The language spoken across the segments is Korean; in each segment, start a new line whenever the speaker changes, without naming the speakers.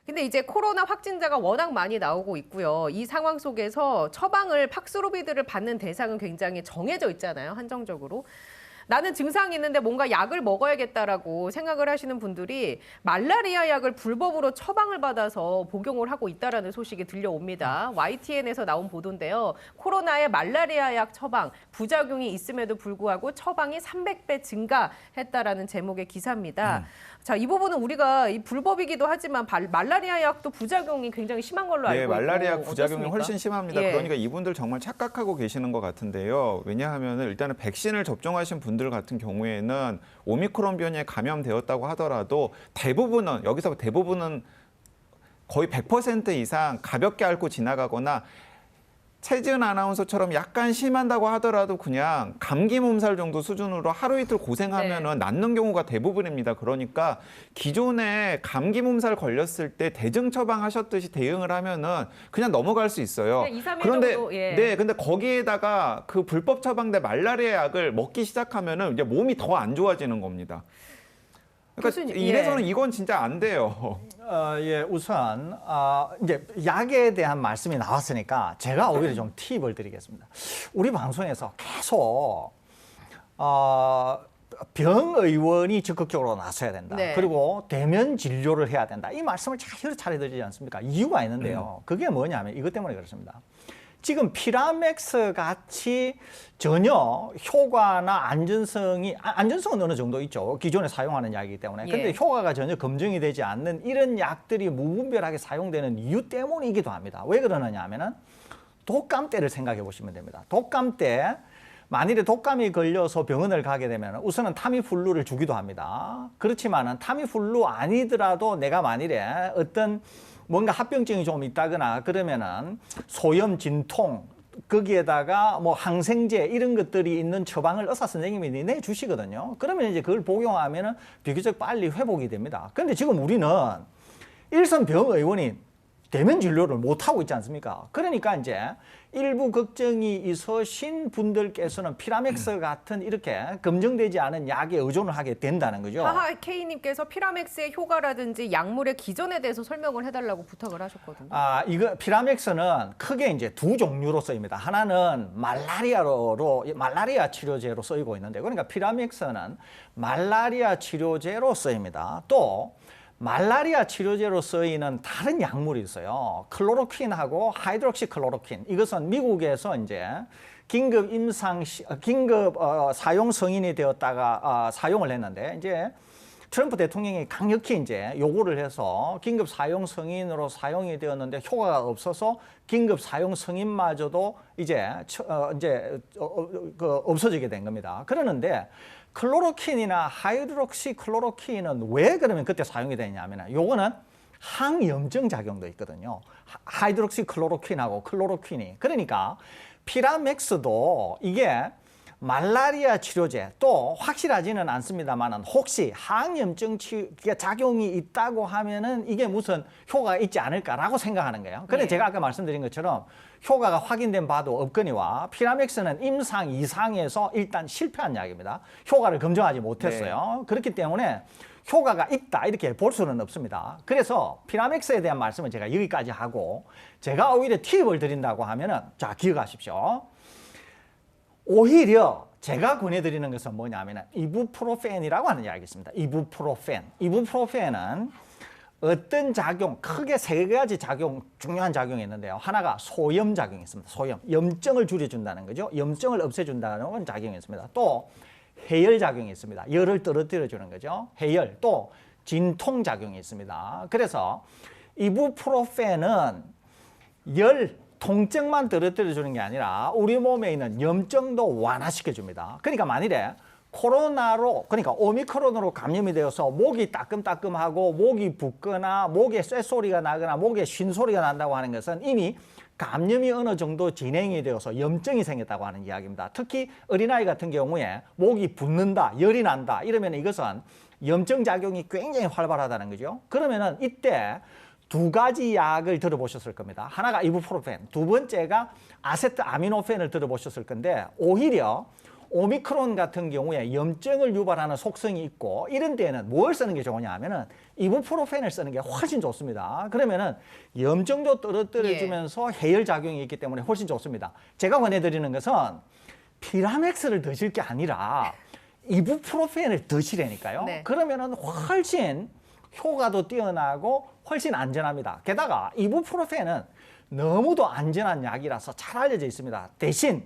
근데 이제 코로나 확진자가 워낙 많이 나오고 있고요. 이 상황 속에서 처방을 팍스로비드를 받는 대상은 굉장히 정해져 있잖아요. 한정적으로. 나는 증상이 있는데 뭔가 약을 먹어야겠다라고 생각을 하시는 분들이 말라리아 약을 불법으로 처방을 받아서 복용을 하고 있다라는 소식이 들려옵니다. YTN에서 나온 보도인데요. 코로나의 말라리아 약 처방, 부작용이 있음에도 불구하고 처방이 300배 증가했다라는 제목의 기사입니다. 자, 이 부분은 우리가 이 불법이기도 하지만 말라리아 약도 부작용이 굉장히 심한 걸로 알고 있고
말라리아 부작용이
어떻습니까?
훨씬 심합니다.
예.
그러니까 이분들 정말 착각하고 계시는 것 같은데요. 왜냐하면 일단은 백신을 접종하신 분들 같은 경우에는 오미크론 변이에 감염되었다고 하더라도 대부분은 여기서 대부분은 거의 100% 이상 가볍게 앓고 지나가거나 최지은 아나운서처럼 약간 심한다고 하더라도 그냥 감기 몸살 정도 수준으로 하루 이틀 고생하면은 낫는 경우가 대부분입니다. 그러니까 기존에 감기 몸살 걸렸을 때 대증 처방하셨듯이 대응을 하면은 그냥 넘어갈 수 있어요.
2, 3일
그런데
정도, 예.
네, 근데 거기에다가 그 불법 처방된 말라리아 약을 먹기 시작하면은 이제 몸이 더 안 좋아지는 겁니다. 그러니까
교수님,
이래서는
예.
이건 진짜 안 돼요.
예, 우선 이제 약에 대한 말씀이 나왔으니까 제가 오히려 좀 팁을 드리겠습니다. 우리 방송에서 계속 병의원이 적극적으로 나서야 된다.
네.
그리고 대면 진료를 해야 된다. 이 말씀을 제가 여러 차례 드리지 않습니까? 이유가 있는데요. 그게 뭐냐면 이것 때문에 그렇습니다. 지금 피라맥스 같이 전혀 효과나 안전성은 어느 정도 있죠. 기존에 사용하는 약이기 때문에. 근데
예.
효과가 전혀 검증이 되지 않는 이런 약들이 무분별하게 사용되는 이유 때문이기도 합니다. 왜 그러느냐 하면은 독감 때를 생각해 보시면 됩니다. 독감 때 만일에 독감이 걸려서 병원을 가게 되면 우선은 타미플루를 주기도 합니다. 그렇지만은 타미플루 아니더라도 내가 만일에 어떤 뭔가 합병증이 좀 있다거나 그러면은 소염, 진통, 거기에다가 뭐 항생제 이런 것들이 있는 처방을 의사 선생님이 내주시거든요. 그러면 이제 그걸 복용하면은 비교적 빨리 회복이 됩니다. 그런데 지금 우리는 일선 병의원이 대면 진료를 못 하고 있지 않습니까? 그러니까 이제 일부 걱정이 있으신 분들께서는 피라맥스 같은 이렇게 검증되지 않은 약에 의존을 하게 된다는 거죠.
하하 K님께서 피라맥스의 효과라든지 약물의 기전에 대해서 설명을 해달라고 부탁을 하셨거든요.
이거 피라맥스는 크게 이제 두 종류로 쓰입니다. 하나는 말라리아 치료제로 쓰이고 있는데, 그러니까 피라맥스는 말라리아 치료제로 쓰입니다. 또 말라리아 치료제로 쓰이는 다른 약물이 있어요. 클로로퀸하고 하이드록시클로로퀸. 이것은 미국에서 이제 긴급 사용 승인이 되었다가 사용을 했는데, 이제 트럼프 대통령이 강력히 이제 요구를 해서 긴급 사용 승인으로 사용이 되었는데 효과가 없어서 긴급 사용 승인마저도 이제 없어지게 된 겁니다. 그러는데 클로로킨이나 하이드록시 클로로킨은 왜 그러면 그때 사용이 되냐면 요거는 항염증 작용도 있거든요. 하이드록시 클로로킨하고 클로로킨이. 그러니까 피라맥스도 이게 말라리아 치료제 또 확실하지는 않습니다만은 혹시 항염증 작용이 있다고 하면은 이게 무슨 효과가 있지 않을까라고 생각하는 거예요. 근데 제가 아까 말씀드린 것처럼 효과가 확인된 바도 없거니와 피라맥스는 임상 이상에서 일단 실패한 약입니다. 효과를 검증하지 못했어요. 그렇기 때문에 효과가 있다 이렇게 볼 수는 없습니다. 그래서 피라맥스에 대한 말씀은 제가 여기까지 하고, 제가 오히려 팁을 드린다고 하면은 자, 기억하십시오. 오히려 제가 권해드리는 것은 뭐냐면 이부프로펜이라고 하는 약이 있습니다. 이부프로펜은 어떤 작용, 크게 세 가지 중요한 작용이 있는데요. 하나가 소염 작용이 있습니다. 소염, 염증을 줄여준다는 거죠. 염증을 없애준다는 작용이 있습니다. 또 해열 작용이 있습니다. 열을 떨어뜨려주는 거죠. 해열, 또 진통 작용이 있습니다. 그래서 이부프로펜은 통증만 떨어뜨려주는 게 아니라 우리 몸에 있는 염증도 완화시켜줍니다. 그러니까 만일에 그러니까 오미크론으로 감염이 되어서 목이 따끔따끔하고 목이 붓거나 목에 쇳소리가 나거나 목에 쉰소리가 난다고 하는 것은 이미 감염이 어느 정도 진행이 되어서 염증이 생겼다고 하는 이야기입니다. 특히 어린아이 같은 경우에 목이 붓는다, 열이 난다 이러면 이것은 염증 작용이 굉장히 활발하다는 거죠. 그러면은 이때 두 가지 약을 들어보셨을 겁니다. 하나가 이부프로펜, 두 번째가 아세트아미노펜을 들어보셨을 건데, 오히려 오미크론 같은 경우에 염증을 유발하는 속성이 있고 이런 데에는 뭘 쓰는 게 좋으냐 하면은 이부프로펜을 쓰는 게 훨씬 좋습니다. 그러면은 염증도 떨어뜨려주면서 해열 작용이 있기 때문에 훨씬 좋습니다. 제가 권해드리는 것은 피라맥스를 드실 게 아니라 이부프로펜을 드시라니까요.
네.
그러면은 훨씬 효과도 뛰어나고 훨씬 안전합니다. 게다가 이부프로펜은 너무도 안전한 약이라서 잘 알려져 있습니다. 대신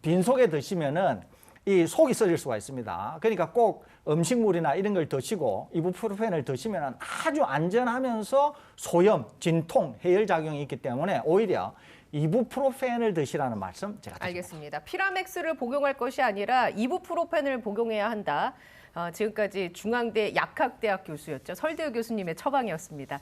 빈속에 드시면은 이 속이 썩을 수가 있습니다. 그러니까 꼭 음식물이나 이런 걸 드시고 이부프로펜을 드시면 아주 안전하면서 소염, 진통, 해열 작용이 있기 때문에 오히려 이부프로펜을 드시라는 말씀 제가 드립니다.
알겠습니다. 피라맥스를 복용할 것이 아니라 이부프로펜을 복용해야 한다. 지금까지 중앙대 약학대학 교수였죠. 설대우 교수님의 처방이었습니다.